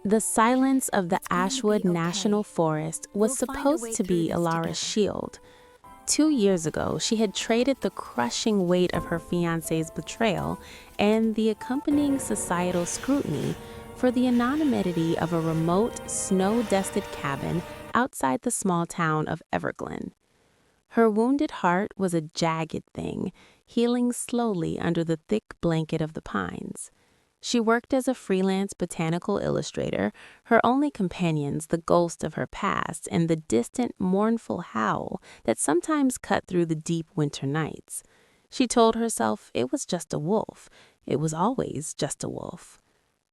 The silence of the Ashwood National Forest was supposed to be Lyra's shield. 2 years ago, she had traded the crushing weight of her fiancé's betrayal and the accompanying societal scrutiny for the anonymity of a remote, snow-dusted cabin outside the small town of Everglen. Her wounded heart was a jagged thing, healing slowly under the thick blanket of the pines. She worked as a freelance botanical illustrator, her only companions the ghost of her past and the distant, mournful howl that sometimes cut through the deep winter nights. She told herself it was just a wolf. It was always just a wolf.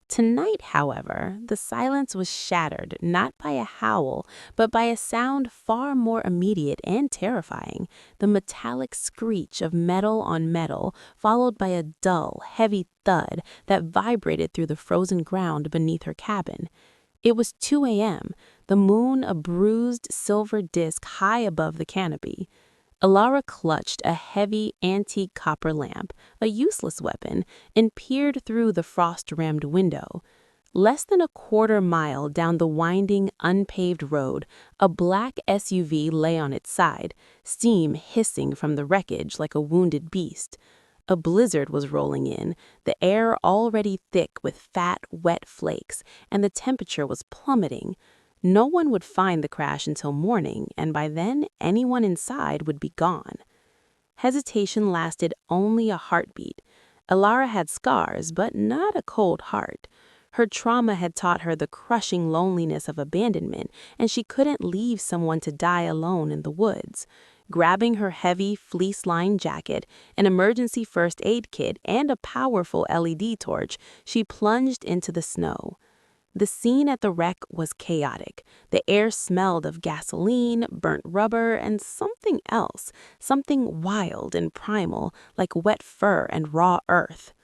Tonight, however, the silence was shattered not by a howl, but by a sound far more immediate and terrifying, the metallic screech of metal on metal, followed by a dull, heavy thud that vibrated through the frozen ground beneath her cabin. It was 2 a.m., the moon a bruised silver disk high above the canopy. Lyra clutched a heavy, antique copper lamp, a useless weapon, and peered through the frost-rimmed window. Less than a quarter mile down the winding, unpaved road, a black SUV lay on its side, steam hissing from the wreckage like a wounded beast. A blizzard was rolling in, the air already thick with fat, wet flakes, and the temperature was plummeting. No one would find the crash until morning, and by then, anyone inside would be gone. Hesitation lasted only a heartbeat. Lyra had scars, but not a cold heart. Her trauma had taught her the crushing loneliness of abandonment, and she couldn't leave someone to die alone in the woods. Grabbing her heavy, fleece-lined jacket, an emergency first aid kit, and a powerful LED torch, she plunged into the snow. The scene at the wreck was chaotic. The air smelled of gasoline, burnt rubber, and something else, something wild and primal, like wet fur and raw earth.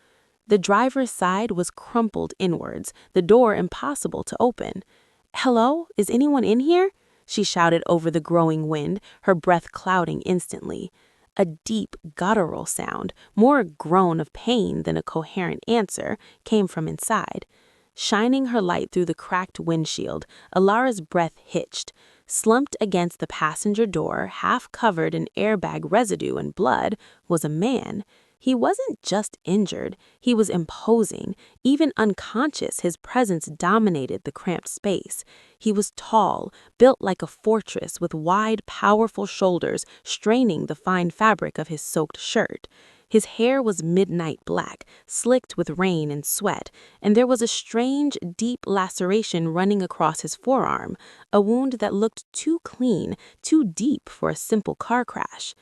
The driver's side was crumpled inwards, the door impossible to open. "Hello? Is anyone in here?" she shouted over the growing wind, her breath clouding instantly. A deep, guttural sound, more a groan of pain than a coherent answer, came from inside. Shining her light through the cracked windshield, Lyra's breath hitched. Slumped against the passenger door, half covered in airbag residue and blood, was a man. He wasn't just injured, he was imposing. Even unconscious, his presence dominated the cramped space. He was tall, built like a fortress with wide, powerful shoulders straining the fine fabric of his soaked shirt. His hair was midnight black, slicked with rain and sweat, and there was a strange, deep laceration running across his forearm, a wound that looked too clean, too deep for a simple car crash.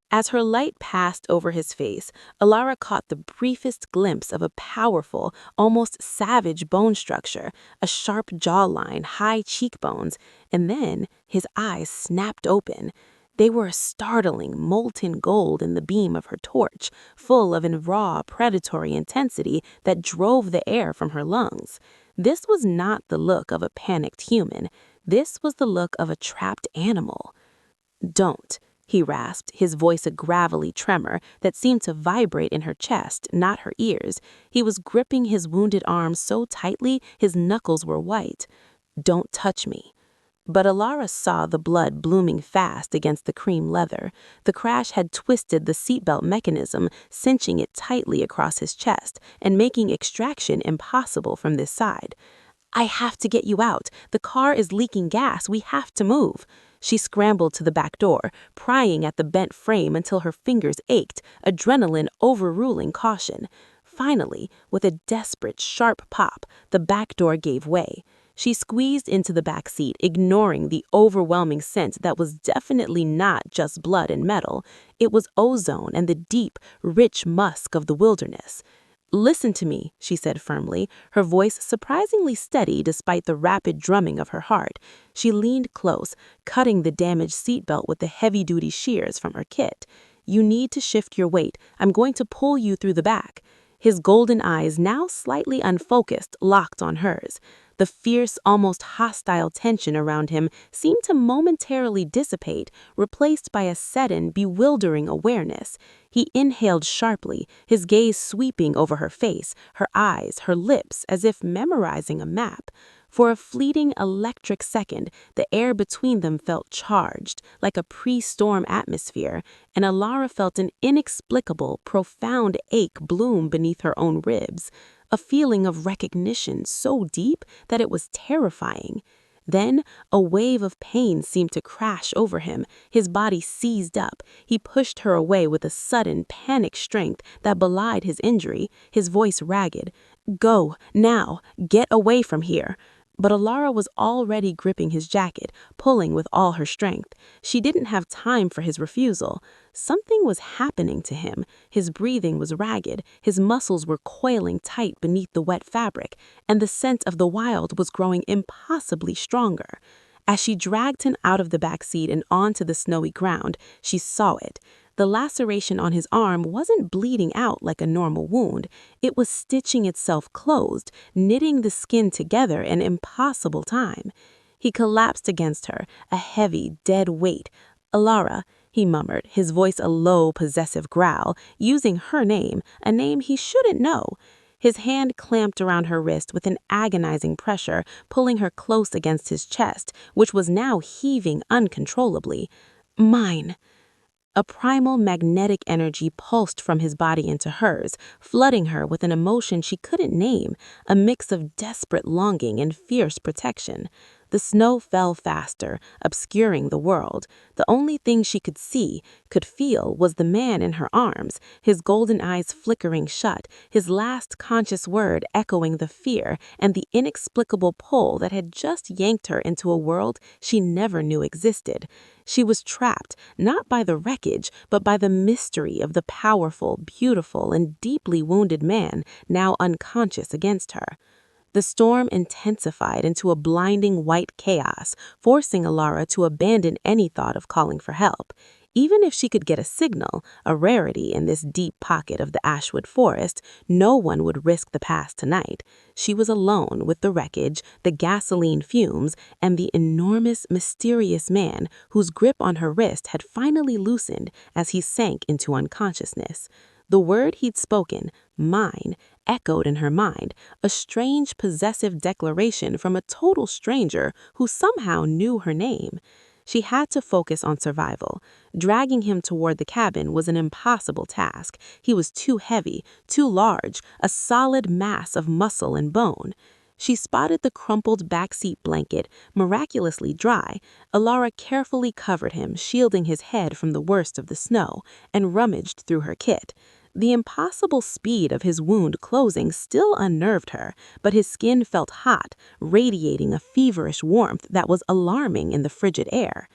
As her light passed over his face, Lyra caught the briefest glimpse of a powerful, almost savage bone structure, a sharp jawline, high cheekbones, and then his eyes snapped open. They were a startling, molten gold in the beam of her torch, full of a raw, predatory intensity that drove the air from her lungs. This was not the look of a panicked human. This was the look of a trapped animal. "Don't," he rasped, his voice a gravelly tremor that seemed to vibrate in her chest, not her ears. He was gripping his wounded arm so tightly his knuckles were white. "Don't touch me." But Lyra saw the blood blooming fast against the cream leather. The crash had twisted the seatbelt mechanism, cinching it tightly across his chest and making extraction impossible from this side. "I have to get you out. The car is leaking gas. We have to move." She scrambled to the back door, prying at the bent frame until her fingers ached, adrenaline overruling caution. Finally, with a desperate, sharp pop, the back door gave way. She squeezed into the back seat, ignoring the overwhelming scent that was definitely not just blood and metal. It was ozone and the deep, rich musk of the wilderness. "Listen to me," she said firmly, her voice surprisingly steady despite the rapid drumming of her heart. She leaned close, cutting the damaged seatbelt with the heavy-duty shears from her kit. "You need to shift your weight. I'm going to pull you through the back." His golden eyes, now slightly unfocused, locked on hers. The fierce, almost hostile tension around him seemed to momentarily dissipate, replaced by a sudden, bewildering awareness. He inhaled sharply, his gaze sweeping over her face, her eyes, her lips, as if memorizing a map. For a fleeting electric second, the air between them felt charged, like a pre-storm atmosphere, and Alara felt an inexplicable, profound ache bloom beneath her own ribs, a feeling of recognition so deep that it was terrifying. Then, a wave of pain seemed to crash over him. His body seized up. He pushed her away with a sudden, panic strength that belied his injury, his voice ragged. "Go, now, get away from here." But Alara was already gripping his jacket, pulling with all her strength. She didn't have time for his refusal. Something was happening to him. His breathing was ragged, his muscles were coiling tight beneath the wet fabric, and the scent of the wild was growing impossibly stronger. As she dragged him out of the back seat and onto the snowy ground, she saw it. The laceration on his arm wasn't bleeding out like a normal wound. It was stitching itself closed, knitting the skin together an impossible time. He collapsed against her, a heavy, dead weight. "Alara," he murmured, his voice a low, possessive growl, using her name, a name he shouldn't know. His hand clamped around her wrist with an agonizing pressure, pulling her close against his chest, which was now heaving uncontrollably. "Mine." A primal magnetic energy pulsed from his body into hers, flooding her with an emotion she couldn't name, a mix of desperate longing and fierce protection. The snow fell faster, obscuring the world. The only thing she could see, could feel, was the man in her arms, his golden eyes flickering shut, his last conscious word echoing the fear and the inexplicable pull that had just yanked her into a world she never knew existed. She was trapped, not by the wreckage, but by the mystery of the powerful, beautiful, and deeply wounded man now unconscious against her. The storm intensified into a blinding white chaos, forcing Alara to abandon any thought of calling for help. Even if she could get a signal, a rarity in this deep pocket of the Ashwood forest, no one would risk the pass tonight. She was alone with the wreckage, the gasoline fumes, and the enormous, mysterious man whose grip on her wrist had finally loosened as he sank into unconsciousness. The word he'd spoken, "mine," echoed in her mind, a strange possessive declaration from a total stranger who somehow knew her name. She had to focus on survival. Dragging him toward the cabin was an impossible task. He was too heavy, too large, a solid mass of muscle and bone. She spotted the crumpled backseat blanket, miraculously dry. Alara carefully covered him, shielding his head from the worst of the snow, and rummaged through her kit. The impossible speed of his wound closing still unnerved her, but his skin felt hot, radiating a feverish warmth that was alarming in the frigid air.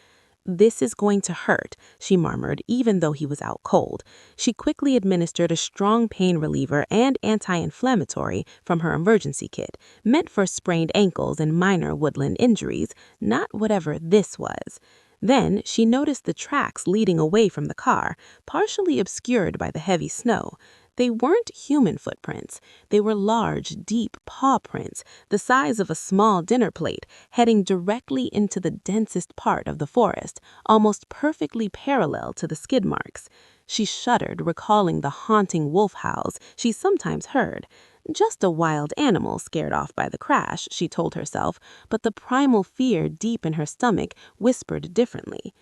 "This is going to hurt," she murmured, even though he was out cold. She quickly administered a strong pain reliever and anti-inflammatory from her emergency kit, meant for sprained ankles and minor woodland injuries, not whatever this was. Then she noticed the tracks leading away from the car, partially obscured by the heavy snow. They weren't human footprints. They were large, deep paw prints, the size of a small dinner plate, heading directly into the densest part of the forest, almost perfectly parallel to the skid marks. She shuddered, recalling the haunting wolf howls she sometimes heard. Just a wild animal scared off by the crash, she told herself, but the primal fear deep in her stomach whispered differently.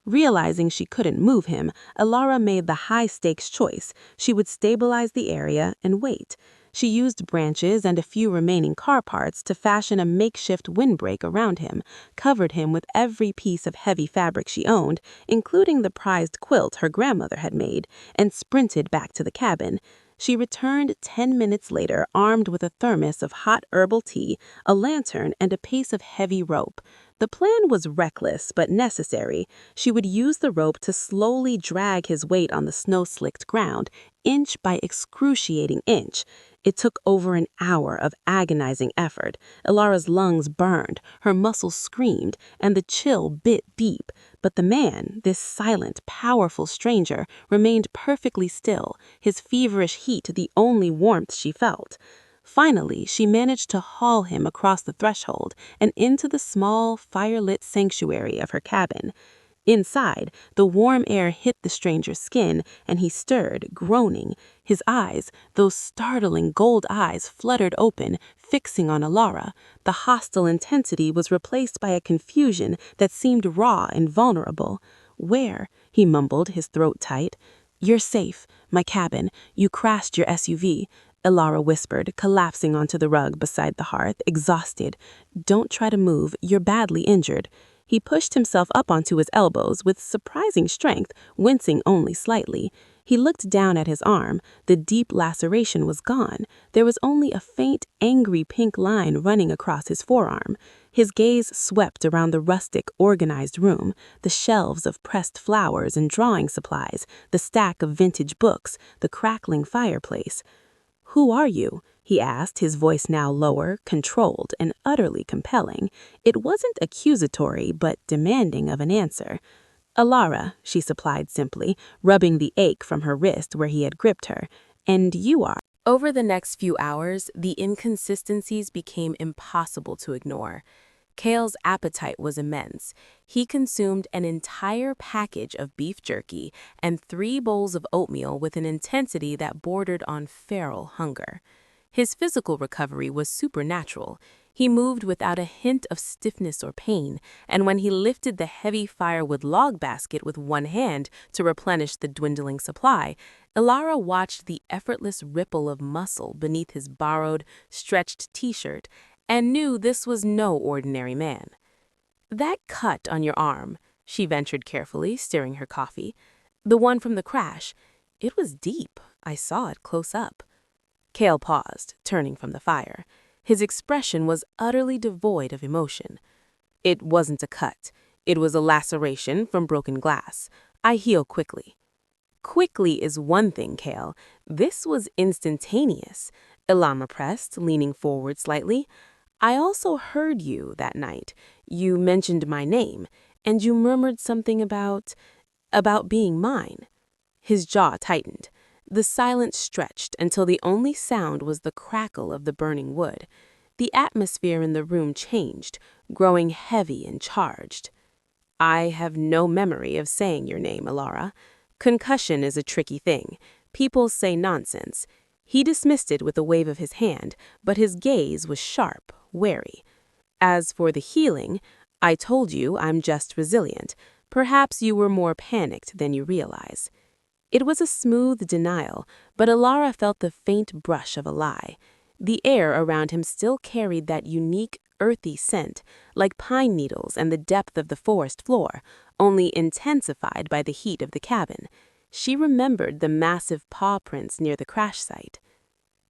Realizing she couldn't move him, Alara made the high-stakes choice. She would stabilize the area and wait. She used branches and a few remaining car parts to fashion a makeshift windbreak around him, covered him with every piece of heavy fabric she owned, including the prized quilt her grandmother had made, and sprinted back to the cabin. She returned 10 minutes later, armed with a thermos of hot herbal tea, a lantern, and a piece of heavy rope. The plan was reckless but necessary. She would use the rope to slowly drag his weight on the snow-slicked ground, inch by excruciating inch. It took over an hour of agonizing effort. Alara's lungs burned, her muscles screamed, and the chill bit deep. But the man, this silent, powerful stranger, remained perfectly still, his feverish heat the only warmth she felt. Finally, she managed to haul him across the threshold and into the small, fire-lit sanctuary of her cabin. Inside, the warm air hit the stranger's skin, and he stirred, groaning. His eyes, those startling gold eyes, fluttered open, fixing on Alara. The hostile intensity was replaced by a confusion that seemed raw and vulnerable. "Where?" he mumbled, his throat tight. "You're safe. My cabin. You crashed your SUV." Alara whispered, collapsing onto the rug beside the hearth, exhausted. "Don't try to move. You're badly injured." He pushed himself up onto his elbows with surprising strength, wincing only slightly. He looked down at his arm. The deep laceration was gone. There was only a faint, angry pink line running across his forearm. His gaze swept around the rustic, organized room, the shelves of pressed flowers and drawing supplies, the stack of vintage books, the crackling fireplace. "Who are you?" he asked, his voice now lower, controlled, and utterly compelling. It wasn't accusatory, but demanding of an answer. "Alara," she supplied simply, rubbing the ache from her wrist where he had gripped her. "And you are." Over the next few hours, the inconsistencies became impossible to ignore. Cale's appetite was immense. He consumed an entire package of beef jerky and 3 bowls of oatmeal with an intensity that bordered on feral hunger. His physical recovery was supernatural. He moved without a hint of stiffness or pain, and when he lifted the heavy firewood log basket with one hand to replenish the dwindling supply, Lyra watched the effortless ripple of muscle beneath his borrowed, stretched t-shirt and knew this was no ordinary man. "That cut on your arm," she ventured carefully, stirring her coffee. "The one from the crash. It was deep. I saw it close up." Cale paused, turning from the fire. His expression was utterly devoid of emotion. "It wasn't a cut. It was a laceration from broken glass. I heal quickly." "Quickly is one thing, Cale. This was instantaneous," Ilama pressed, leaning forward slightly. "I also heard you that night. You mentioned my name, and you murmured something about being mine." His jaw tightened. The silence stretched until the only sound was the crackle of the burning wood. The atmosphere in the room changed, growing heavy and charged. "I have no memory of saying your name, Alara. Concussion is a tricky thing. People say nonsense." He dismissed it with a wave of his hand, but his gaze was sharp, wary. "As for the healing, I told you I'm just resilient. Perhaps you were more panicked than you realize." It was a smooth denial, but Alara felt the faint brush of a lie. The air around him still carried that unique, earthy scent, like pine needles and the depth of the forest floor, only intensified by the heat of the cabin. She remembered the massive paw prints near the crash site.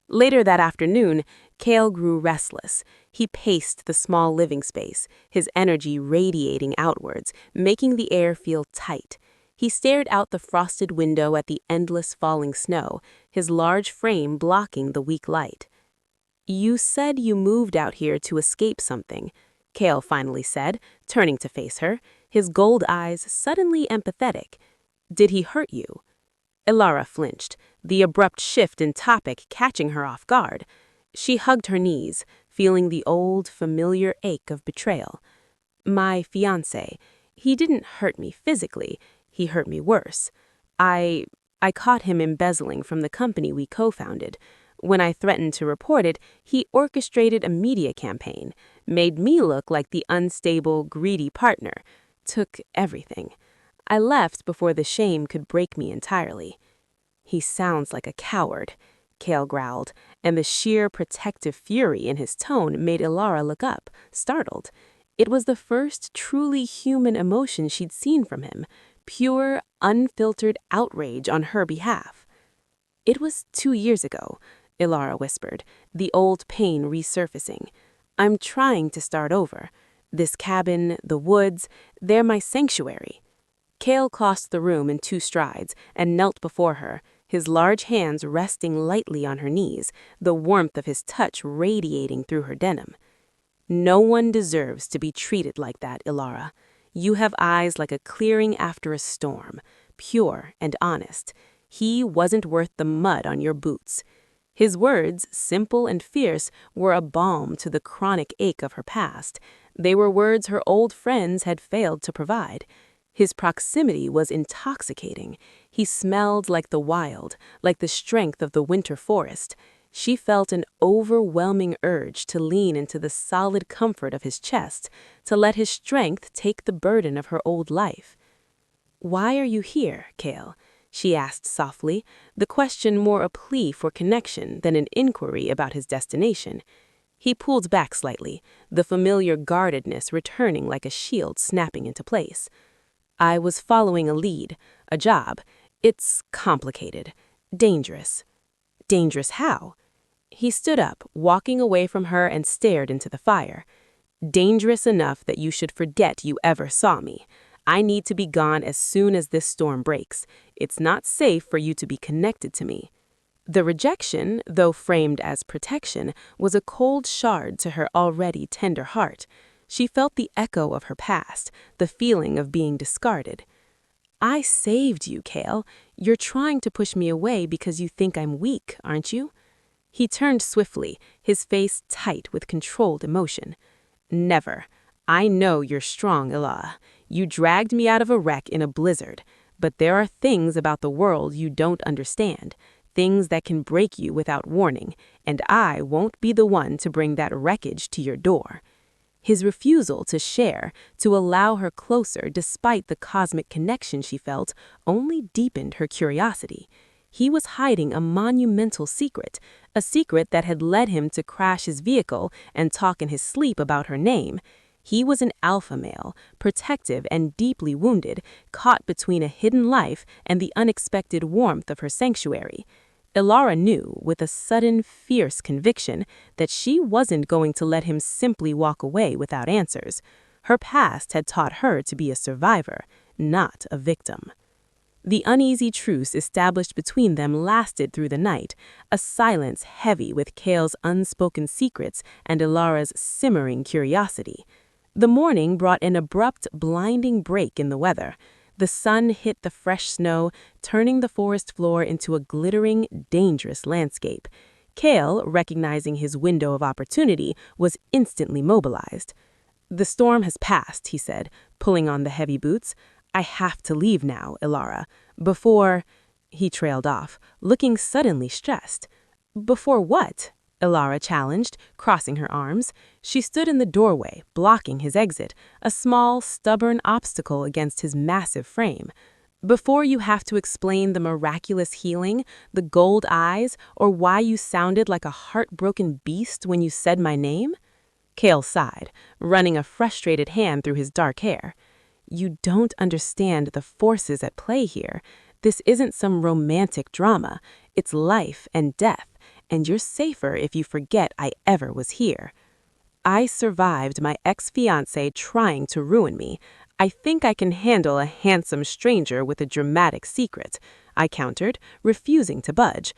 Later that afternoon, Cale grew restless. He paced the small living space, his energy radiating outwards, making the air feel tight. He stared out the frosted window at the endless falling snow, his large frame blocking the weak light. "You said you moved out here to escape something," Cale finally said, turning to face her, his gold eyes suddenly empathetic. "Did he hurt you?" Alara flinched, the abrupt shift in topic catching her off guard. She hugged her knees, feeling the old, familiar ache of betrayal. "My fiancé, he didn't hurt me physically. He hurt me worse. I caught him embezzling from the company we co-founded. When I threatened to report it, he orchestrated a media campaign, made me look like the unstable, greedy partner, took everything. I left before the shame could break me entirely." "He sounds like a coward," Cale growled, and the sheer protective fury in his tone made Alara look up, startled. It was the first truly human emotion she'd seen from him, pure, unfiltered outrage on her behalf. "It was 2 years ago," Alara whispered, the old pain resurfacing. "I'm trying to start over. This cabin, the woods, they're my sanctuary." Cale crossed the room in 2 strides and knelt before her, his large hands resting lightly on her knees, the warmth of his touch radiating through her denim. "No one deserves to be treated like that, Lyra. You have eyes like a clearing after a storm, pure and honest. He wasn't worth the mud on your boots." His words, simple and fierce, were a balm to the chronic ache of her past. They were words her old friends had failed to provide. His proximity was intoxicating. He smelled like the wild, like the strength of the winter forest. She felt an overwhelming urge to lean into the solid comfort of his chest, to let his strength take the burden of her old life. "Why are you here, Cale?" she asked softly, the question more a plea for connection than an inquiry about his destination. He pulled back slightly, the familiar guardedness returning like a shield snapping into place. "I was following a lead, a job. It's complicated, dangerous." "Dangerous how?" He stood up, walking away from her, and stared into the fire. "Dangerous enough that you should forget you ever saw me. I need to be gone as soon as this storm breaks. It's not safe for you to be connected to me." The rejection, though framed as protection, was a cold shard to her already tender heart. She felt the echo of her past, the feeling of being discarded. "I saved you, Cale. You're trying to push me away because you think I'm weak, aren't you?" He turned swiftly, his face tight with controlled emotion. "Never. I know you're strong, Ella. You dragged me out of a wreck in a blizzard. But there are things about the world you don't understand, things that can break you without warning, and I won't be the one to bring that wreckage to your door." His refusal to share, to allow her closer despite the cosmic connection she felt, only deepened her curiosity. He was hiding a monumental secret, a secret that had led him to crash his vehicle and talk in his sleep about her name. He was an alpha male, protective and deeply wounded, caught between a hidden life and the unexpected warmth of her sanctuary. Lyra knew, with a sudden, fierce conviction, that she wasn't going to let him simply walk away without answers. Her past had taught her to be a survivor, not a victim. The uneasy truce established between them lasted through the night, a silence heavy with Cale's unspoken secrets and Lyra's simmering curiosity. The morning brought an abrupt, blinding break in the weather. The sun hit the fresh snow, turning the forest floor into a glittering, dangerous landscape. Cale, recognizing his window of opportunity, was instantly mobilized. "The storm has passed," he said, pulling on the heavy boots. "I have to leave now, Lyra. Before—" He trailed off, looking suddenly stressed. "Before what?" Lyra challenged, crossing her arms. She stood in the doorway, blocking his exit, a small, stubborn obstacle against his massive frame. "Before you have to explain the miraculous healing, the gold eyes, or why you sounded like a heartbroken beast when you said my name?" Cale sighed, running a frustrated hand through his dark hair. "You don't understand the forces at play here. This isn't some romantic drama. It's life and death. And you're safer if you forget I ever was here. I survived my ex-fiancé trying to ruin me. I think I can handle a handsome stranger with a dramatic secret," I countered, refusing to budge.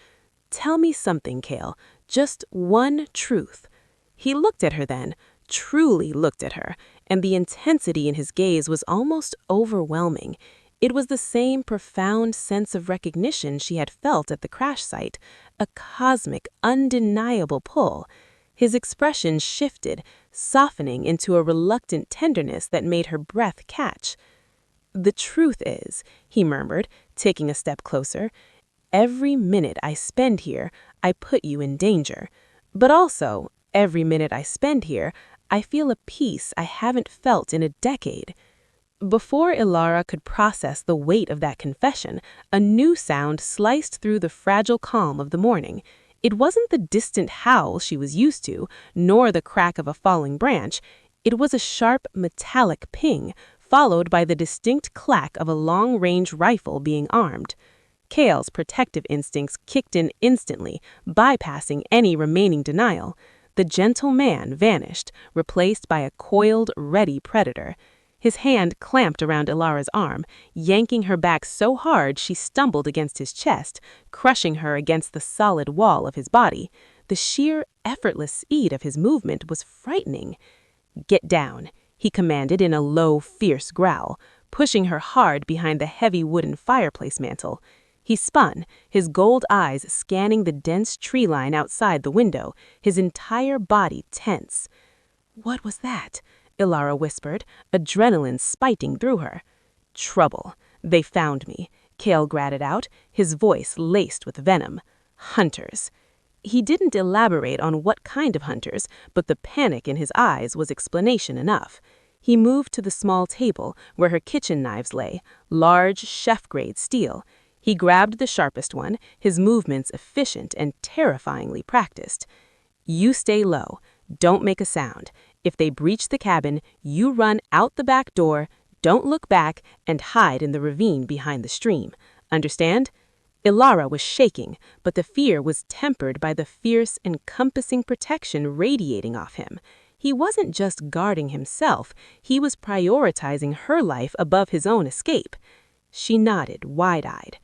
"Tell me something, Cale. Just one truth." He looked at her then, truly looked at her, and the intensity in his gaze was almost overwhelming. It was the same profound sense of recognition she had felt at the crash site, a cosmic, undeniable pull. His expression shifted, softening into a reluctant tenderness that made her breath catch. "The truth is," he murmured, taking a step closer, "every minute I spend here, I put you in danger. But also, every minute I spend here, I feel a peace I haven't felt in a decade." Before Lyra could process the weight of that confession, a new sound sliced through the fragile calm of the morning. It wasn't the distant howl she was used to, nor the crack of a falling branch. It was a sharp, metallic ping, followed by the distinct clack of a long-range rifle being armed. Cale's protective instincts kicked in instantly, bypassing any remaining denial. The gentle man vanished, replaced by a coiled, ready predator. His hand clamped around Lyra's arm, yanking her back so hard she stumbled against his chest, crushing her against the solid wall of his body. The sheer, effortless speed of his movement was frightening. "Get down," he commanded in a low, fierce growl, pushing her hard behind the heavy wooden fireplace mantel. He spun, his gold eyes scanning the dense tree line outside the window, his entire body tense. "What was that?" Lyra whispered, adrenaline spiting through her. Trouble. They found me. Cale gratted out, his voice laced with venom. Hunters. He didn't elaborate on what kind of hunters, but the panic in his eyes was explanation enough. He moved to the small table where her kitchen knives lay, large chef-grade steel. He grabbed the sharpest one, his movements efficient and terrifyingly practiced. You stay low. Don't make a sound. If they breach the cabin, you run out the back door, don't look back, and hide in the ravine behind the stream. Understand? Lyra was shaking, but the fear was tempered by the fierce, encompassing protection radiating off him. He wasn't just guarding himself, he was prioritizing her life above his own escape. She nodded, wide-eyed.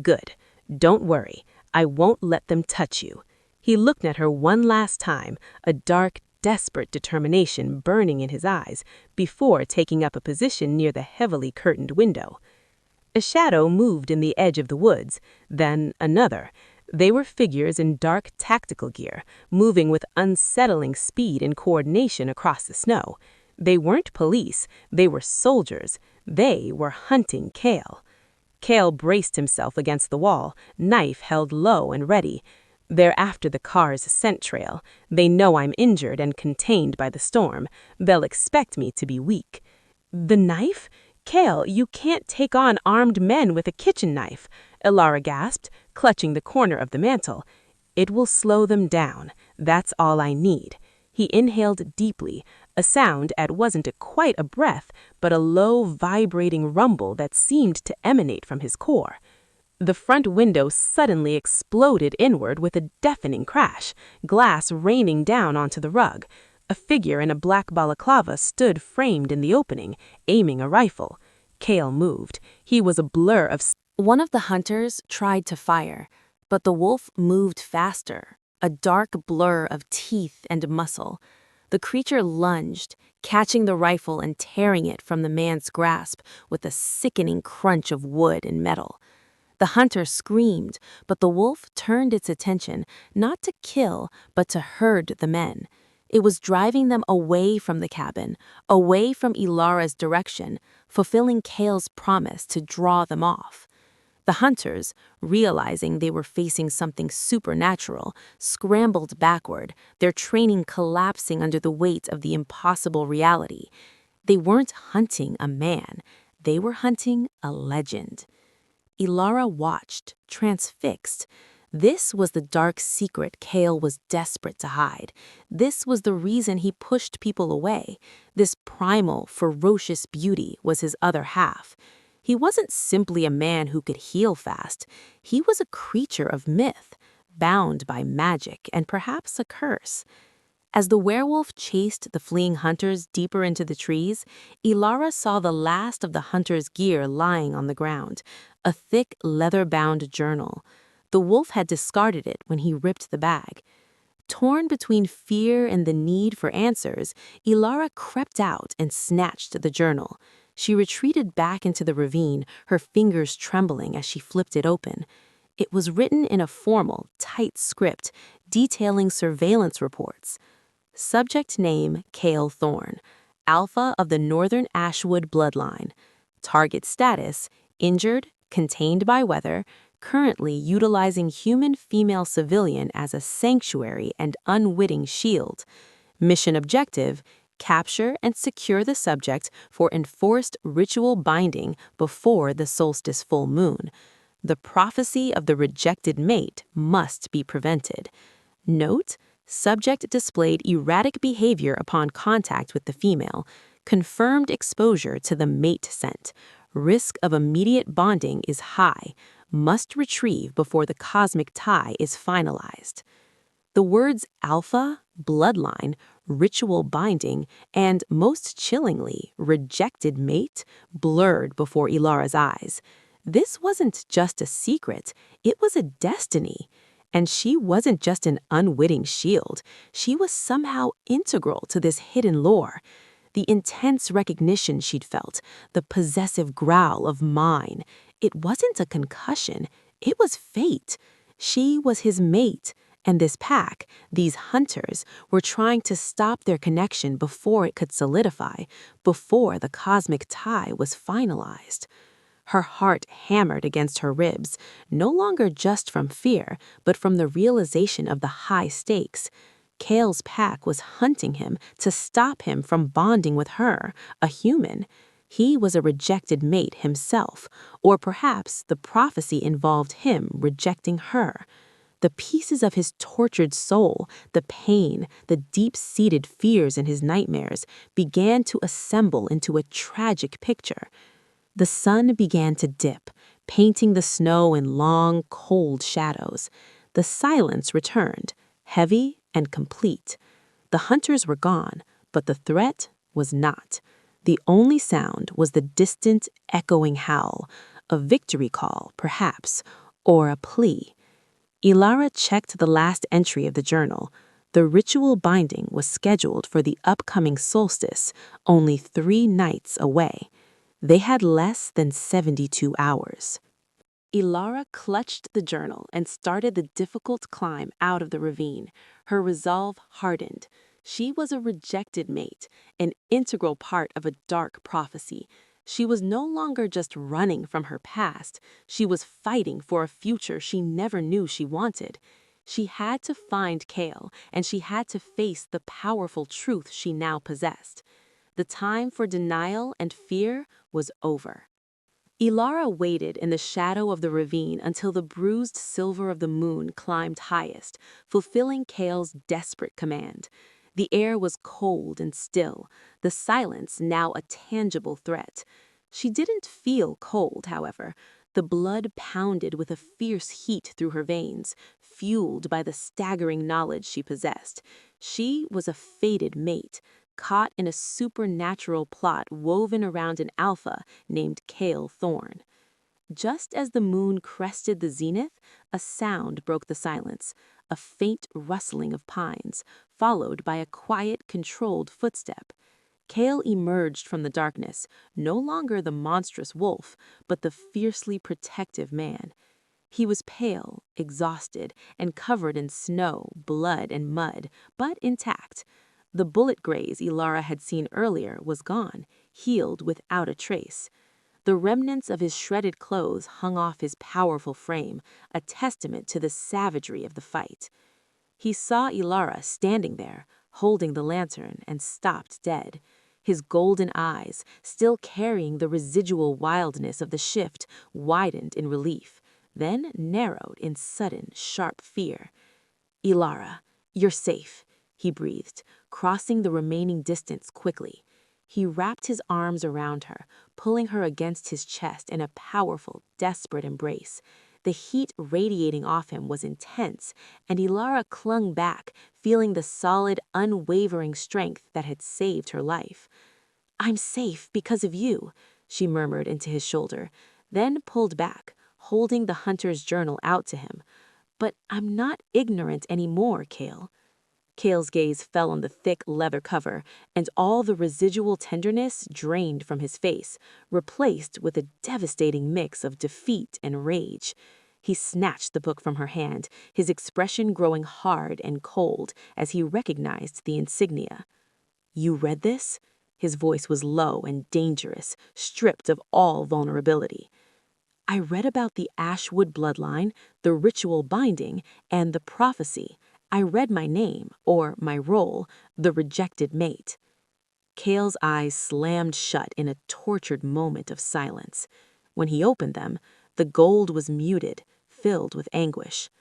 Good. Don't worry. I won't let them touch you. He looked at her one last time, a dark, desperate determination burning in his eyes, before taking up a position near the heavily curtained window. A shadow moved in the edge of the woods, then another. They were figures in dark tactical gear, moving with unsettling speed and coordination across the snow. They weren't police, they were soldiers. They were hunting Cale. Cale braced himself against the wall, knife held low and ready. They're after the car's scent trail. They know I'm injured and contained by the storm. They'll expect me to be weak. The knife? Cale, you can't take on armed men with a kitchen knife, Lyra gasped, clutching the corner of the mantel. It will slow them down. That's all I need. He inhaled deeply, a sound that wasn't quite a breath, but a low, vibrating rumble that seemed to emanate from his core. The front window suddenly exploded inward with a deafening crash, glass raining down onto the rug. A figure in a black balaclava stood framed in the opening, aiming a rifle. Cale moved. He was a blur of... One of the hunters tried to fire, but the wolf moved faster, a dark blur of teeth and muscle. The creature lunged, catching the rifle and tearing it from the man's grasp with a sickening crunch of wood and metal. The hunter screamed, but the wolf turned its attention not to kill, but to herd the men. It was driving them away from the cabin, away from Lyra's direction, fulfilling Cale's promise to draw them off. The hunters, realizing they were facing something supernatural, scrambled backward, their training collapsing under the weight of the impossible reality. They weren't hunting a man, they were hunting a legend. Lyra watched, transfixed. This was the dark secret Cale was desperate to hide. This was the reason he pushed people away. This primal, ferocious beauty was his other half. He wasn't simply a man who could heal fast. He was a creature of myth, bound by magic and perhaps a curse. As the werewolf chased the fleeing hunters deeper into the trees, Lyra saw the last of the hunter's gear lying on the ground, a thick, leather-bound journal. The wolf had discarded it when he ripped the bag. Torn between fear and the need for answers, Lyra crept out and snatched the journal. She retreated back into the ravine, her fingers trembling as she flipped it open. It was written in a formal, tight script, detailing surveillance reports. Subject name, Cale Thorne, Alpha of the Northern Ashwood bloodline. Target status, injured, contained by weather, currently utilizing human female civilian as a sanctuary and unwitting shield. Mission objective, capture and secure the subject for enforced ritual binding before the solstice full moon. The prophecy of the rejected mate must be prevented. Note, subject displayed erratic behavior upon contact with the female, confirmed exposure to the mate scent. Risk of immediate bonding is high, must retrieve before the cosmic tie is finalized. The words alpha, bloodline, ritual binding, and, most chillingly, rejected mate blurred before Lyra's eyes. This wasn't just a secret, it was a destiny. And she wasn't just an unwitting shield, she was somehow integral to this hidden lore. The intense recognition she'd felt, the possessive growl of mine, it wasn't a concussion, it was fate. She was his mate, And this pack, these hunters, were trying to stop their connection before it could solidify, before the cosmic tie was finalized. Her heart hammered against her ribs, no longer just from fear, but from the realization of the high stakes. Kale's pack was hunting him to stop him from bonding with her, a human. He was a rejected mate himself, or perhaps the prophecy involved him rejecting her. The pieces of his tortured soul, the pain, the deep-seated fears in his nightmares began to assemble into a tragic picture. The sun began to dip, painting the snow in long, cold shadows. The silence returned, heavy and complete. The hunters were gone, but the threat was not. The only sound was the distant, echoing howl, a victory call, perhaps, or a plea. Lyra checked the last entry of the journal. The ritual binding was scheduled for the upcoming solstice, only 3 nights away. They had less than 72 hours. Lyra clutched the journal and started the difficult climb out of the ravine. Her resolve hardened. She was a rejected mate, an integral part of a dark prophecy. She was no longer just running from her past. She was fighting for a future she never knew she wanted. She had to find Kale, and she had to face the powerful truth she now possessed. The time for denial and fear was over. Lyra waited in the shadow of the ravine until the bruised silver of the moon climbed highest, fulfilling Kale's desperate command. The air was cold and still, the silence now a tangible threat. She didn't feel cold, however. The blood pounded with a fierce heat through her veins, fueled by the staggering knowledge she possessed. She was a fated mate, caught in a supernatural plot woven around an alpha named Kale Thorne. Just as the moon crested the zenith, a sound broke the silence, a faint rustling of pines, followed by a quiet, controlled footstep. Kale emerged from the darkness, no longer the monstrous wolf, but the fiercely protective man. He was pale, exhausted, and covered in snow, blood, and mud, but intact. The bullet graze Lyra had seen earlier was gone, healed without a trace. The remnants of his shredded clothes hung off his powerful frame, a testament to the savagery of the fight. He saw Lyra standing there, holding the lantern, and stopped dead. His golden eyes, still carrying the residual wildness of the shift, widened in relief, then narrowed in sudden, sharp fear. "Lyra, you're safe," he breathed, crossing the remaining distance quickly. He wrapped his arms around her, pulling her against his chest in a powerful, desperate embrace. The heat radiating off him was intense, and Lyra clung back, feeling the solid, unwavering strength that had saved her life. "I'm safe because of you," she murmured into his shoulder, then pulled back, holding the hunter's journal out to him. "But I'm not ignorant anymore, Kale." Kale's gaze fell on the thick leather cover, and all the residual tenderness drained from his face, replaced with a devastating mix of defeat and rage. He snatched the book from her hand, his expression growing hard and cold as he recognized the insignia. "You read this?" His voice was low and dangerous, stripped of all vulnerability. "I read about the Ashwood bloodline, the ritual binding, and the prophecy. I read my name, or my role, the rejected mate." Kale's eyes slammed shut in a tortured moment of silence. When he opened them, the gold was muted, filled with anguish.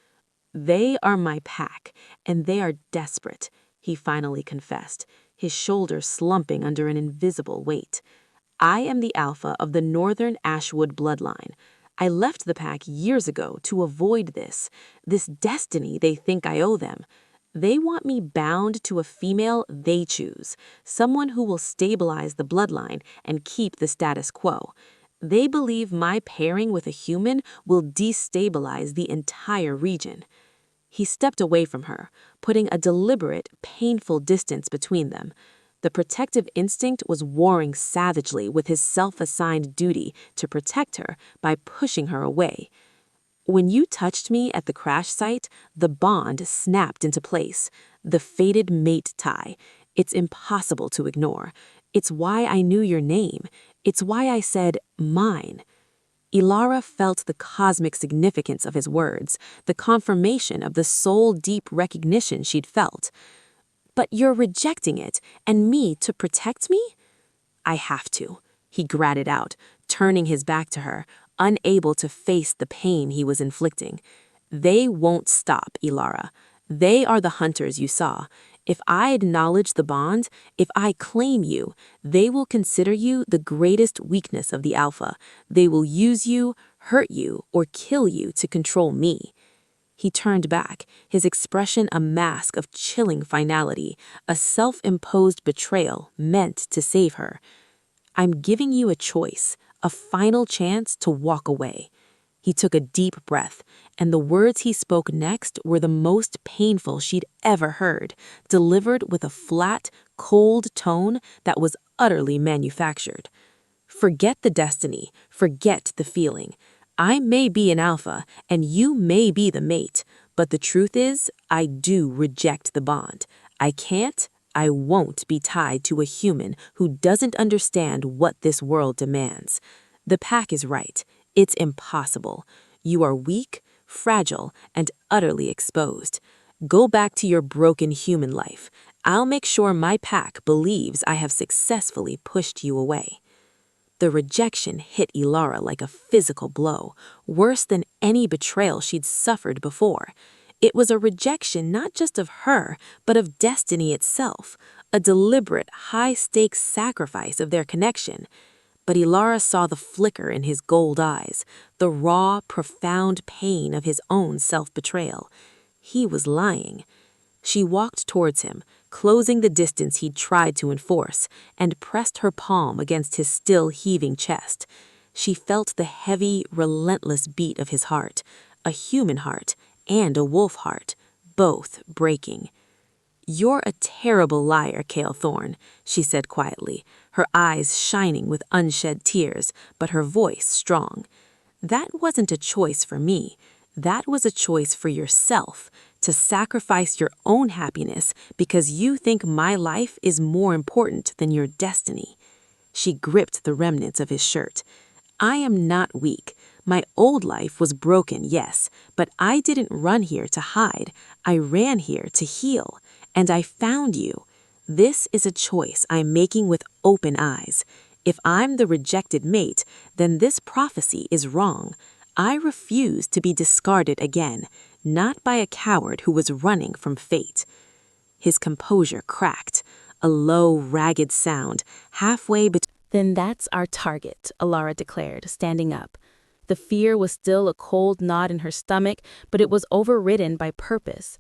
"They are my pack, and they are desperate," he finally confessed, his shoulders slumping under an invisible weight. "I am the alpha of the Northern Ashwood bloodline. I left the pack years ago to avoid this destiny they think I owe them. They want me bound to a female they choose, someone who will stabilize the bloodline and keep the status quo. They believe my pairing with a human will destabilize the entire region." He stepped away from her, putting a deliberate, painful distance between them. The protective instinct was warring savagely with his self-assigned duty to protect her by pushing her away. When you touched me at the crash site, the bond snapped into place. The fated mate tie. It's impossible to ignore. It's why I knew your name. It's why I said, mine. Lyra felt the cosmic significance of his words, the confirmation of the soul-deep recognition she'd felt. But you're rejecting it, and me to protect me? I have to, he gratted out, turning his back to her, unable to face the pain he was inflicting. They won't stop, Lyra. They are the hunters you saw. If I acknowledge the bond, if I claim you, they will consider you the greatest weakness of the Alpha. They will use you, hurt you, or kill you to control me. He turned back, his expression a mask of chilling finality, a self-imposed betrayal meant to save her. I'm giving you a choice, a final chance to walk away. He took a deep breath, and the words he spoke next were the most painful she'd ever heard, delivered with a flat, cold tone that was utterly manufactured. Forget the destiny, forget the feeling. I may be an alpha, and you may be the mate, but the truth is, I do reject the bond. I can't, I won't be tied to a human who doesn't understand what this world demands. The pack is right. It's impossible. You are weak, fragile, and utterly exposed. Go back to your broken human life. I'll make sure my pack believes I have successfully pushed you away. The rejection hit Lyra like a physical blow, worse than any betrayal she'd suffered before. It was a rejection not just of her, but of destiny itself, a deliberate, high-stakes sacrifice of their connection. But Lyra saw the flicker in his gold eyes, the raw, profound pain of his own self-betrayal. He was lying. She walked towards him, closing the distance he'd tried to enforce, and pressed her palm against his still heaving chest. She felt the heavy, relentless beat of his heart, a human heart and a wolf heart, both breaking. You're a terrible liar, Cale Thorne, she said quietly, her eyes shining with unshed tears, but her voice strong. That wasn't a choice for me. That was a choice for yourself, to sacrifice your own happiness because you think my life is more important than your destiny. She gripped the remnants of his shirt. I am not weak. My old life was broken, yes, but I didn't run here to hide. I ran here to heal. And I found you. This is a choice I'm making with open eyes. If I'm the rejected mate, then this prophecy is wrong. I refuse to be discarded again, not by a coward who was running from fate. His composure cracked, a low, ragged sound, halfway between. Then that's our target, Lyra declared, standing up. The fear was still a cold knot in her stomach, but it was overridden by purpose.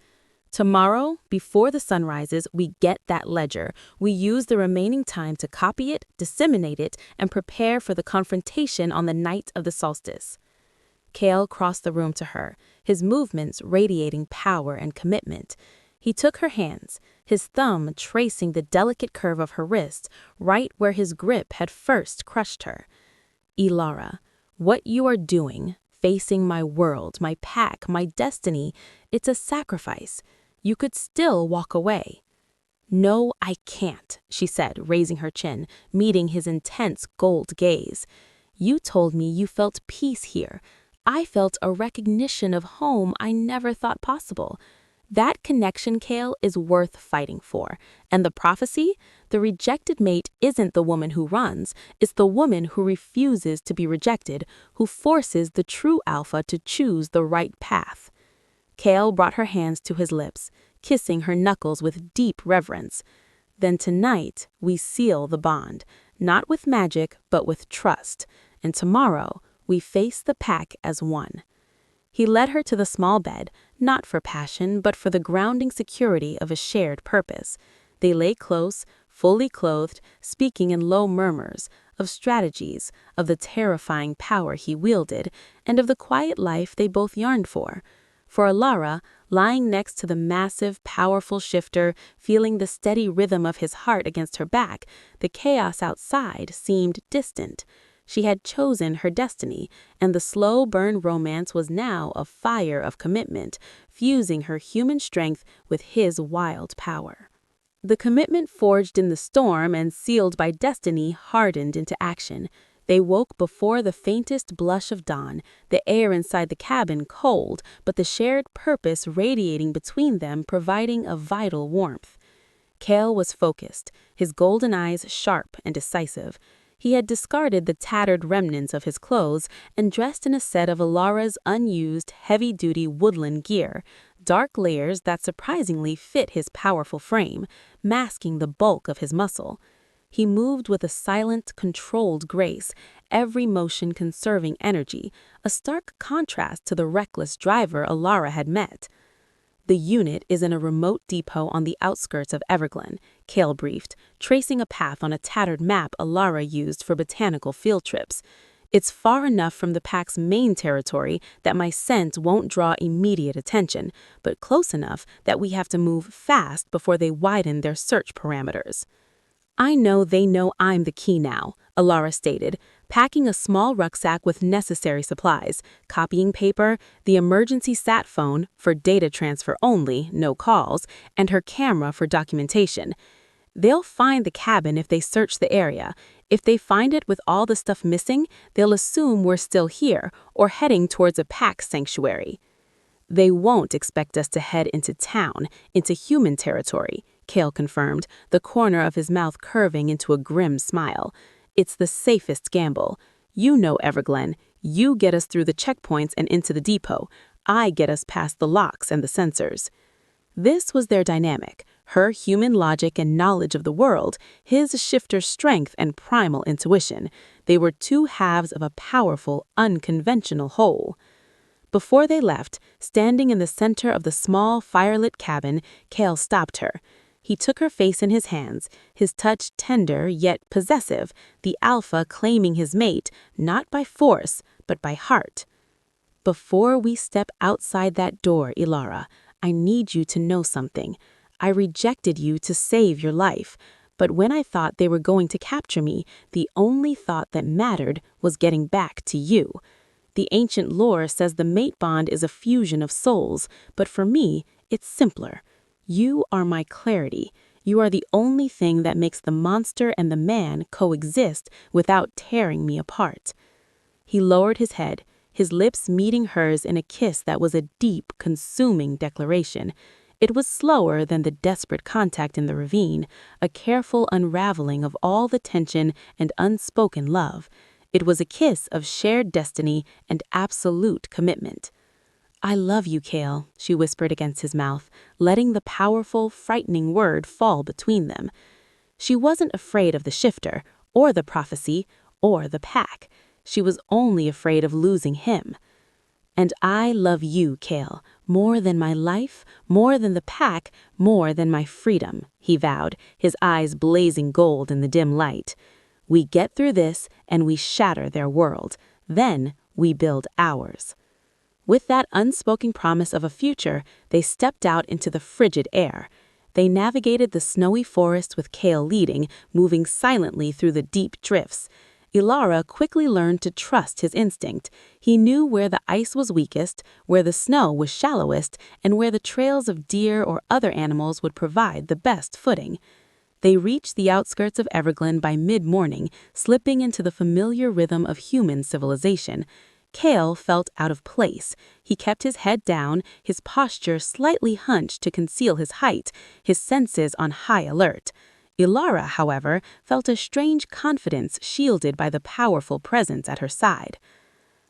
Tomorrow, before the sun rises, we get that ledger. We use the remaining time to copy it, disseminate it, and prepare for the confrontation on the night of the solstice. Cale crossed the room to her, his movements radiating power and commitment. He took her hands, his thumb tracing the delicate curve of her wrist, right where his grip had first crushed her. Lyra, what you are doing, facing my world, my pack, my destiny, it's a sacrifice. You could still walk away. No, I can't, she said, raising her chin, meeting his intense gold gaze. You told me you felt peace here. I felt a recognition of home I never thought possible. That connection, Cale, is worth fighting for. And the prophecy? The rejected mate isn't the woman who runs. It's the woman who refuses to be rejected, who forces the true alpha to choose the right path. Cale brought her hands to his lips, kissing her knuckles with deep reverence. Then tonight, we seal the bond, not with magic, but with trust. And tomorrow, we face the pack as one. He led her to the small bed, not for passion, but for the grounding security of a shared purpose. They lay close, fully clothed, speaking in low murmurs, of strategies, of the terrifying power he wielded, and of the quiet life they both yearned for. For Lyra, lying next to the massive, powerful shifter, feeling the steady rhythm of his heart against her back, the chaos outside seemed distant. She had chosen her destiny, and the slow-burn romance was now a fire of commitment, fusing her human strength with his wild power. The commitment forged in the storm and sealed by destiny hardened into action. They woke before the faintest blush of dawn, the air inside the cabin cold, but the shared purpose radiating between them providing a vital warmth. Cale was focused, his golden eyes sharp and decisive. He had discarded the tattered remnants of his clothes and dressed in a set of Lyra's unused, heavy-duty woodland gear, dark layers that surprisingly fit his powerful frame, masking the bulk of his muscle. He moved with a silent, controlled grace, every motion conserving energy, a stark contrast to the reckless driver Lyra had met. "The unit is in a remote depot on the outskirts of Everglen," Cale briefed, tracing a path on a tattered map Lyra used for botanical field trips. "It's far enough from the pack's main territory that my scent won't draw immediate attention, but close enough that we have to move fast before they widen their search parameters." "I know they know I'm the key now," Lyra stated, packing a small rucksack with necessary supplies, copying paper, the emergency sat phone for data transfer only, no calls, and her camera for documentation. "They'll find the cabin if they search the area. If they find it with all the stuff missing, they'll assume we're still here or heading towards a pack sanctuary." "They won't expect us to head into town, into human territory," Cale confirmed, the corner of his mouth curving into a grim smile. "It's the safest gamble. You know Everglen. You get us through the checkpoints and into the depot. I get us past the locks and the sensors." This was their dynamic, her human logic and knowledge of the world, his shifter strength and primal intuition. They were two halves of a powerful, unconventional whole. Before they left, standing in the center of the small, firelit cabin, Cale stopped her. He took her face in his hands, his touch tender yet possessive, the alpha claiming his mate, not by force, but by heart. "Before we step outside that door, Lyra, I need you to know something. I rejected you to save your life, but when I thought they were going to capture me, the only thought that mattered was getting back to you. The ancient lore says the mate bond is a fusion of souls, but for me, it's simpler. You are my clarity. You are the only thing that makes the monster and the man coexist without tearing me apart." He lowered his head, his lips meeting hers in a kiss that was a deep, consuming declaration. It was slower than the desperate contact in the ravine, a careful unraveling of all the tension and unspoken love. It was a kiss of shared destiny and absolute commitment. "I love you, Cale," she whispered against his mouth, letting the powerful, frightening word fall between them. She wasn't afraid of the shifter, or the prophecy, or the pack. She was only afraid of losing him. "And I love you, Cale, more than my life, more than the pack, more than my freedom," he vowed, his eyes blazing gold in the dim light. "We get through this, and we shatter their world. Then we build ours." With that unspoken promise of a future, they stepped out into the frigid air. They navigated the snowy forest with Cale leading, moving silently through the deep drifts. Lyra quickly learned to trust his instinct. He knew where the ice was weakest, where the snow was shallowest, and where the trails of deer or other animals would provide the best footing. They reached the outskirts of Everglen by mid-morning, slipping into the familiar rhythm of human civilization. Cale felt out of place. He kept his head down, his posture slightly hunched to conceal his height, his senses on high alert. Lyra, however, felt a strange confidence shielded by the powerful presence at her side.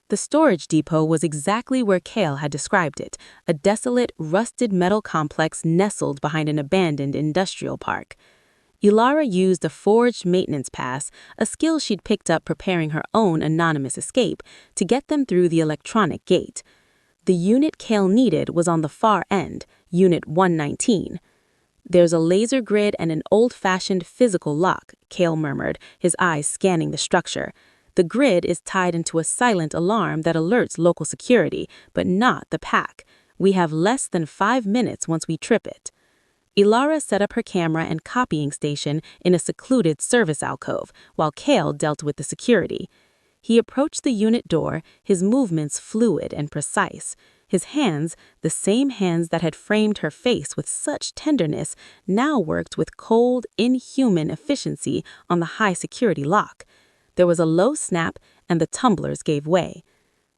The storage depot was exactly where Cale had described it, a desolate, rusted metal complex nestled behind an abandoned industrial park. Lyra used a forged maintenance pass, a skill she'd picked up preparing her own anonymous escape, to get them through the electronic gate. The unit Cale needed was on the far end, Unit 119. "There's a laser grid and an old-fashioned physical lock," Cale murmured, his eyes scanning the structure. "The grid is tied into a silent alarm that alerts local security, but not the pack. We have less than 5 minutes once we trip it." Lyra set up her camera and copying station in a secluded service alcove, while Cale dealt with the security. He approached the unit door, his movements fluid and precise. His hands, the same hands that had framed her face with such tenderness, now worked with cold, inhuman efficiency on the high-security lock. There was a low snap, and the tumblers gave way.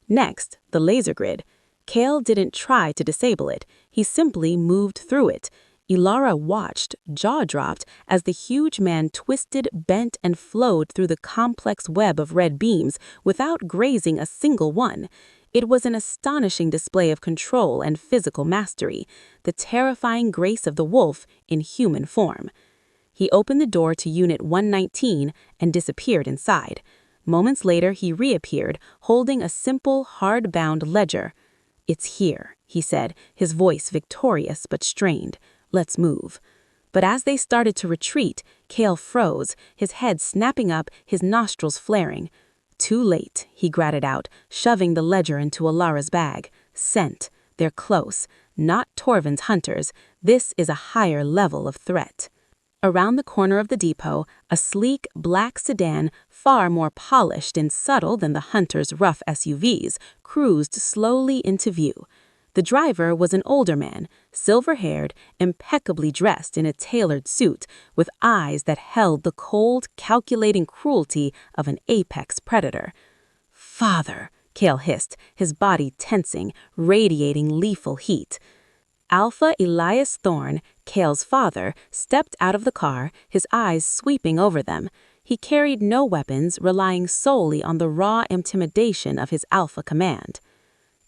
Next, the laser grid. Cale didn't try to disable it. He simply moved through it. Lyra watched, jaw-dropped, as the huge man twisted, bent, and flowed through the complex web of red beams without grazing a single one. It was an astonishing display of control and physical mastery, the terrifying grace of the wolf in human form. He opened the door to Unit 119 and disappeared inside. Moments later, he reappeared, holding a simple, hard-bound ledger. "It's here," he said, his voice victorious but strained. "Let's move." But as they started to retreat, Cale froze, his head snapping up, his nostrils flaring. "Too late," he gratted out, shoving the ledger into Lyra's bag. "Scent. They're close. Not Torvin's hunters. This is a higher level of threat." Around the corner of the depot, a sleek, black sedan, far more polished and subtle than the hunters' rough SUVs, cruised slowly into view. The driver was an older man, silver-haired, impeccably dressed in a tailored suit, with eyes that held the cold, calculating cruelty of an apex predator. "Father," Cale hissed, his body tensing, radiating lethal heat. Alpha Elias Thorne, Cale's father, stepped out of the car, his eyes sweeping over them. He carried no weapons, relying solely on the raw intimidation of his alpha command.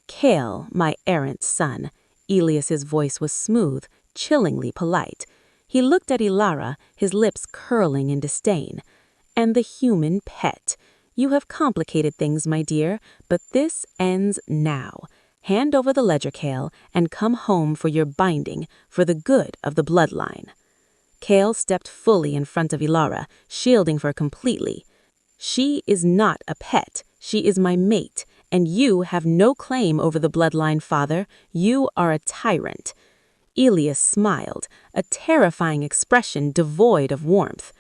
"Cale, my errant son." Elias's voice was smooth, chillingly polite. He looked at Lyra, his lips curling in disdain. "And the human pet. You have complicated things, my dear, but this ends now. Hand over the ledger, Cale, and come home for your binding, for the good of the bloodline." Cale stepped fully in front of Lyra, shielding her completely. "She is not a pet. She is my mate, and you have no claim over the bloodline, father. You are a tyrant." Elias smiled, a terrifying expression devoid of warmth.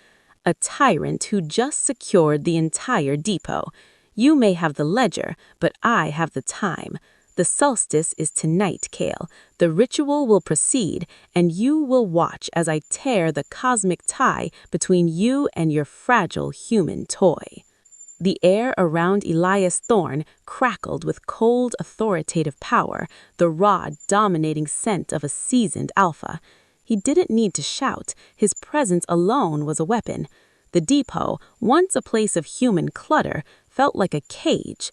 "A tyrant who just secured the entire depot. You may have the ledger, but I have the time. The solstice is tonight, Cale. The ritual will proceed, and you will watch as I tear the cosmic tie between you and your fragile human toy." The air around Elias Thorne crackled with cold, authoritative power, the raw, dominating scent of a seasoned alpha. He didn't need to shout. His presence alone was a weapon. The depot, once a place of human clutter, felt like a cage.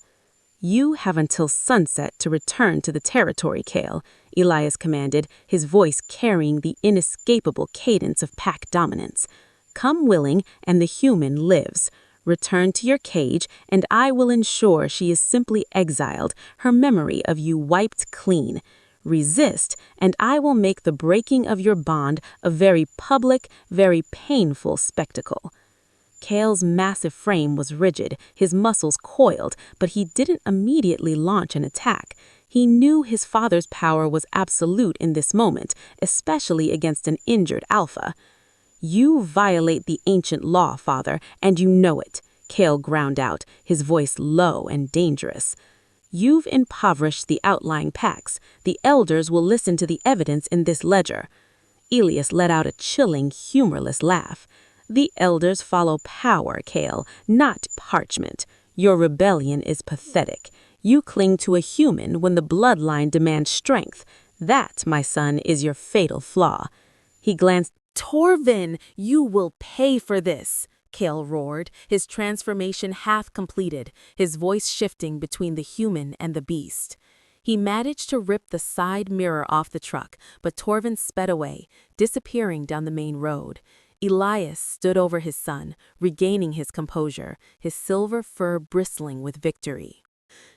"You have until sunset to return to the territory, Cale," Elias commanded, his voice carrying the inescapable cadence of pack dominance. "Come willing, and the human lives. Return to your cage, and I will ensure she is simply exiled, her memory of you wiped clean. Resist, and I will make the breaking of your bond a very public, very painful spectacle." Cale's massive frame was rigid, his muscles coiled, but he didn't immediately launch an attack. He knew his father's power was absolute in this moment, especially against an injured alpha. "You violate the ancient law, father, and you know it," Cale ground out, his voice low and dangerous. "You've impoverished the outlying packs. The elders will listen to the evidence in this ledger." Elias let out a chilling, humorless laugh. "The elders follow power, Cale, not parchment. Your rebellion is pathetic. You cling to a human when the bloodline demands strength. That, my son, is your fatal flaw." He glanced. "Torvin, you will pay for this," Cale roared, his transformation half completed, his voice shifting between the human and the beast. He managed to rip the side mirror off the truck, but Torvin sped away, disappearing down the main road. Elias stood over his son, regaining his composure, his silver fur bristling with victory.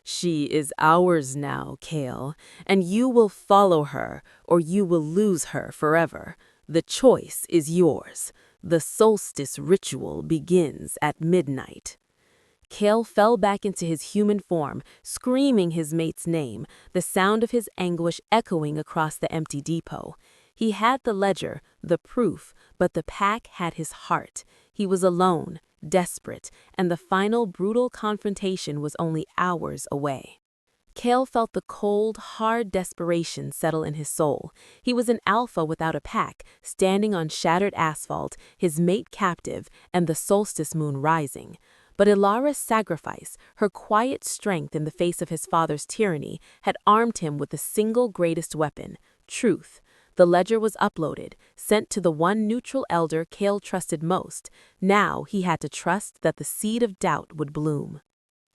"She is ours now, Cale, and you will follow her, or you will lose her forever. The choice is yours. The solstice ritual begins at midnight." Cale fell back into his human form, screaming his mate's name, the sound of his anguish echoing across the empty depot. He had the ledger, the proof, but the pack had his heart. He was alone, desperate, and the final brutal confrontation was only hours away. Kale felt the cold, hard desperation settle in his soul. He was an alpha without a pack, standing on shattered asphalt, his mate captive, and the solstice moon rising. But Ilara's sacrifice, her quiet strength in the face of his father's tyranny, had armed him with the single greatest weapon, truth. The ledger was uploaded, sent to the one neutral elder Kale trusted most. Now he had to trust that the seed of doubt would bloom.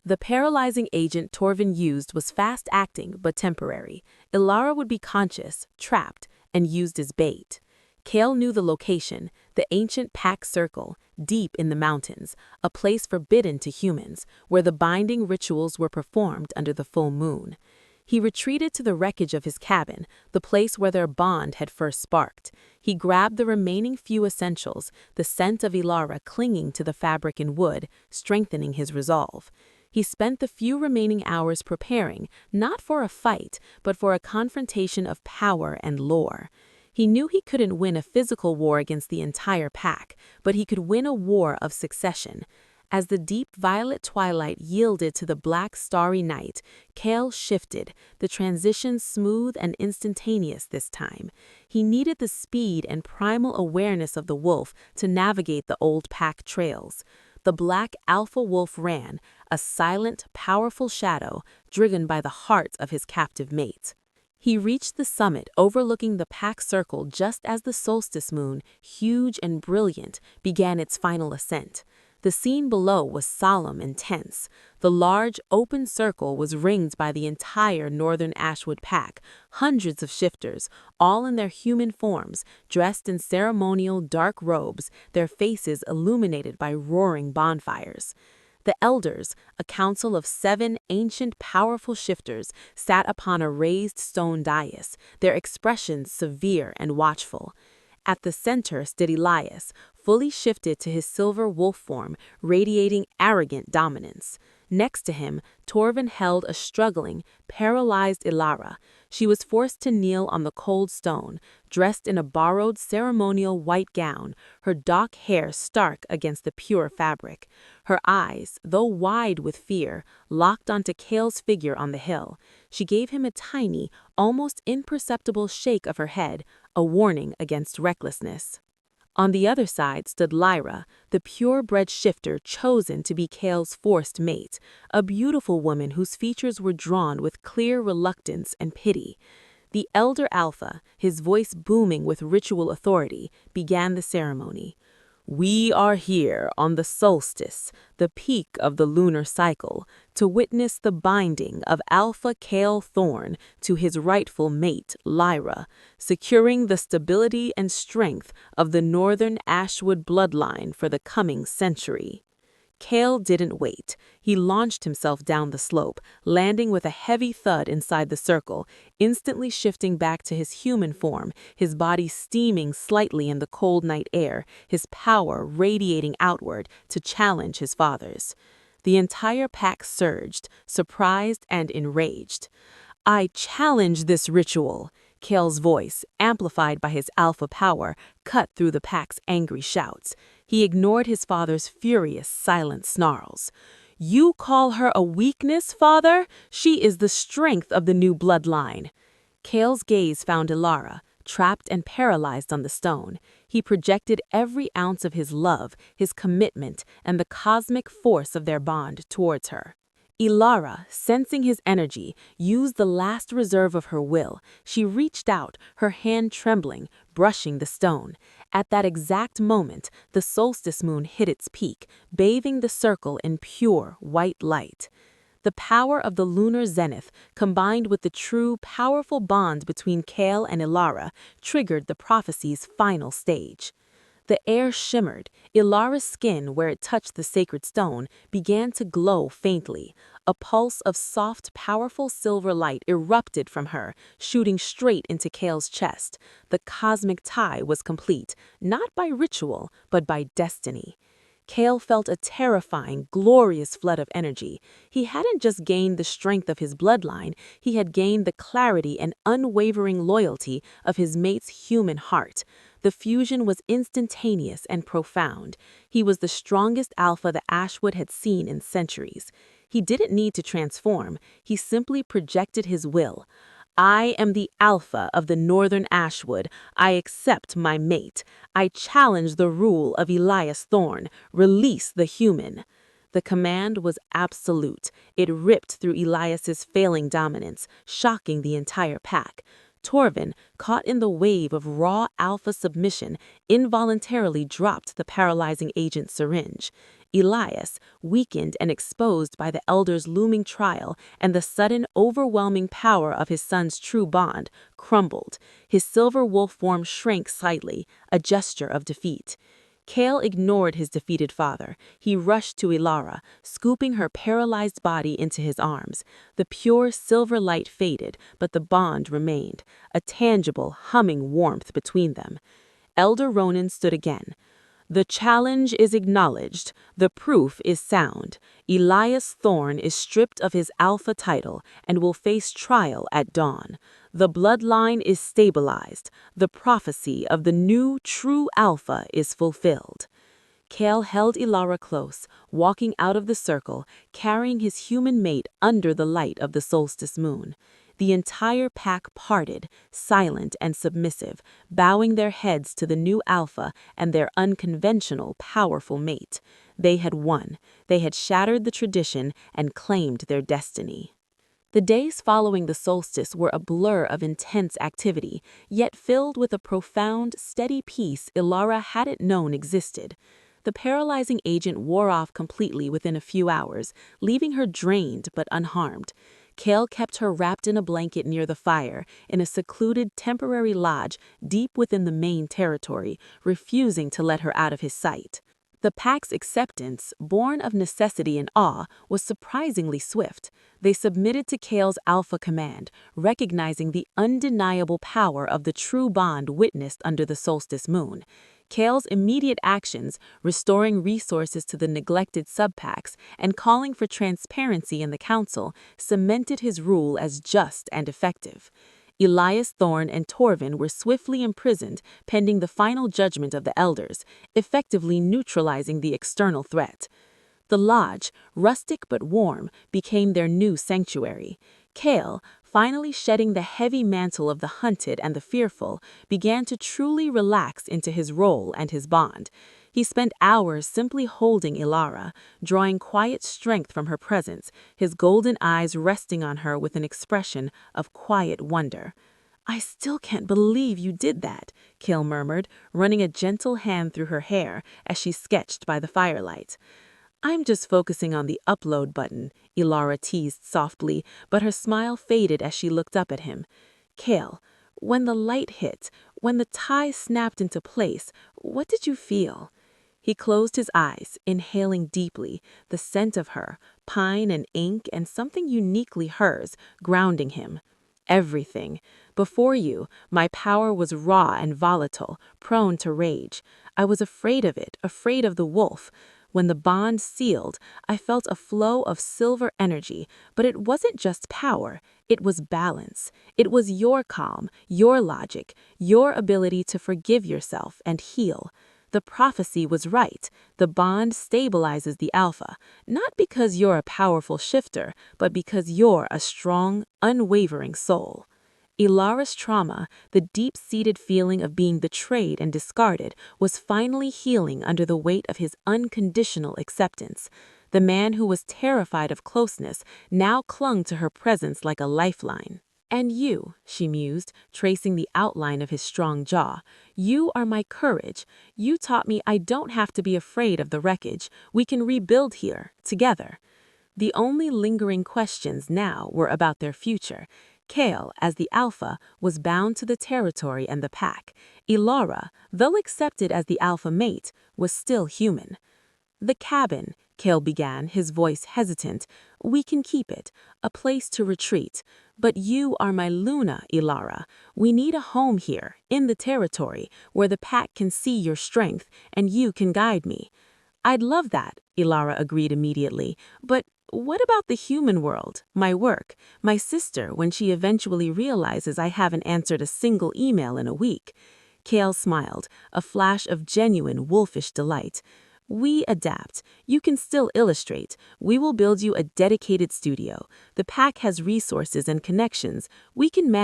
The paralyzing agent Torvin used was fast-acting but temporary. Ilara would be conscious, trapped, and used as bait. Kale knew the location, the ancient pack circle, deep in the mountains, a place forbidden to humans, where the binding rituals were performed under the full moon. He retreated to the wreckage of his cabin, the place where their bond had first sparked. He grabbed the remaining few essentials, the scent of Ilara clinging to the fabric and wood, strengthening his resolve. He spent the few remaining hours preparing, not for a fight, but for a confrontation of power and lore. He knew he couldn't win a physical war against the entire pack, but he could win a war of succession. As the deep violet twilight yielded to the black starry night, Kale shifted, the transition smooth and instantaneous this time. He needed the speed and primal awareness of the wolf to navigate the old pack trails. The black alpha wolf ran, a silent, powerful shadow, driven by the heart of his captive mate. He reached the summit overlooking the pack circle just as the solstice moon, huge and brilliant, began its final ascent. The scene below was solemn and tense. The large, open circle was ringed by the entire northern Ashwood pack, hundreds of shifters, all in their human forms, dressed in ceremonial dark robes, their faces illuminated by roaring bonfires. The elders, a council of 7 ancient, powerful shifters, sat upon a raised stone dais, their expressions severe and watchful. At the center stood Elias, fully shifted to his silver wolf form, radiating arrogant dominance. Next to him, Torvin held a struggling, paralyzed Ilara. She was forced to kneel on the cold stone, dressed in a borrowed ceremonial white gown, her dark hair stark against the pure fabric. Her eyes, though wide with fear, locked onto Kale's figure on the hill. She gave him a tiny, almost imperceptible shake of her head, a warning against recklessness. On the other side stood Lyra, the purebred shifter chosen to be Kale's forced mate, a beautiful woman whose features were drawn with clear reluctance and pity. The elder alpha, his voice booming with ritual authority, began the ceremony. "We are here on the solstice, the peak of the lunar cycle, to witness the binding of Alpha Kale Thorn to his rightful mate, Lyra, securing the stability and strength of the northern Ashwood bloodline for the coming century." Kale didn't wait. He launched himself down the slope, landing with a heavy thud inside the circle, instantly shifting back to his human form, his body steaming slightly in the cold night air, his power radiating outward to challenge his father's. The entire pack surged, surprised and enraged. "I challenge this ritual!" Kale's voice, amplified by his alpha power, cut through the pack's angry shouts. He ignored his father's furious, silent snarls. "You call her a weakness, father? She is the strength of the new bloodline." Kale's gaze found Ilara, trapped and paralyzed on the stone. He projected every ounce of his love, his commitment, and the cosmic force of their bond towards her. Ilara, sensing his energy, used the last reserve of her will. She reached out, her hand trembling, brushing the stone. At that exact moment, the solstice moon hit its peak, bathing the circle in pure, white light. The power of the lunar zenith, combined with the true, powerful bond between Kale and Ilara, triggered the prophecy's final stage. The air shimmered. Ilara's skin, where it touched the sacred stone, began to glow faintly. A pulse of soft, powerful silver light erupted from her, shooting straight into Kale's chest. The cosmic tie was complete, not by ritual, but by destiny. Kale felt a terrifying, glorious flood of energy. He hadn't just gained the strength of his bloodline, he had gained the clarity and unwavering loyalty of his mate's human heart. The fusion was instantaneous and profound. He was the strongest alpha the Ashwood had seen in centuries. He didn't need to transform, he simply projected his will. I am the alpha of the Northern Ashwood. I accept my mate. I challenge the rule of Elias Thorne. Release the human. The command was absolute. It ripped through Elias's failing dominance, shocking the entire pack. Torvin, caught in the wave of raw alpha submission, involuntarily dropped the paralyzing agent's syringe. Elias, weakened and exposed by the elder's looming trial and the sudden overwhelming power of his son's true bond, crumbled. His silver wolf form shrank slightly, a gesture of defeat. Cale ignored his defeated father. He rushed to Lyra, scooping her paralyzed body into his arms. The pure silver light faded, but the bond remained, a tangible, humming warmth between them. Elder Ronan stood again. The challenge is acknowledged. The proof is sound. Elias Thorne is stripped of his alpha title and will face trial at dawn. The bloodline is stabilized. The prophecy of the new true alpha is fulfilled. Cale held Lyra close, walking out of the circle, carrying his human mate under the light of the solstice moon. The entire pack parted, silent and submissive, bowing their heads to the new alpha and their unconventional, powerful mate. They had won. They had shattered the tradition and claimed their destiny. The days following the solstice were a blur of intense activity, yet filled with a profound, steady peace Lyra hadn't known existed. The paralyzing agent wore off completely within a few hours, leaving her drained but unharmed. Cale kept her wrapped in a blanket near the fire, in a secluded temporary lodge deep within the main territory, refusing to let her out of his sight. The pack's acceptance, born of necessity and awe, was surprisingly swift. They submitted to Cale's alpha command, recognizing the undeniable power of the true bond witnessed under the solstice moon. Cale's immediate actions, restoring resources to the neglected subpacks and calling for transparency in the council, cemented his rule as just and effective. Elias Thorne and Torvin were swiftly imprisoned pending the final judgment of the elders, effectively neutralizing the external threat. The lodge, rustic but warm, became their new sanctuary. Cale, finally shedding the heavy mantle of the hunted and the fearful, began to truly relax into his role and his bond. He spent hours simply holding Lyra, drawing quiet strength from her presence, his golden eyes resting on her with an expression of quiet wonder. "I still can't believe you did that," Cale murmured, running a gentle hand through her hair as she sketched by the firelight. "I'm just focusing on the upload button," Lyra teased softly, but her smile faded as she looked up at him. "Cale, when the light hit, when the tie snapped into place, what did you feel?" He closed his eyes, inhaling deeply, the scent of her, pine and ink and something uniquely hers, grounding him. "Everything. Before you, my power was raw and volatile, prone to rage. I was afraid of it, afraid of the wolf. When the bond sealed, I felt a flow of silver energy, but it wasn't just power, it was balance. It was your calm, your logic, your ability to forgive yourself and heal. The prophecy was right. The bond stabilizes the alpha, not because you're a powerful shifter, but because you're a strong, unwavering soul." Lyra's trauma, the deep-seated feeling of being betrayed and discarded, was finally healing under the weight of his unconditional acceptance. The man who was terrified of closeness now clung to her presence like a lifeline. "And you," she mused, tracing the outline of his strong jaw, "you are my courage. You taught me I don't have to be afraid of the wreckage. We can rebuild here, together." The only lingering questions now were about their future. Cale, as the alpha, was bound to the territory and the pack. Lyra, though accepted as the alpha mate, was still human. "The cabin," Cale began, his voice hesitant. "We can keep it, a place to retreat. But you are my Luna, Lyra. We need a home here, in the territory, where the pack can see your strength and you can guide me." "I'd love that," Lyra agreed immediately. "But what about the human world, my work, my sister when she eventually realizes I haven't answered a single email in a week?" Kale smiled, a flash of genuine wolfish delight. We adapt. You can still illustrate. We will build you a dedicated studio. The pack has resources and connections. We can manage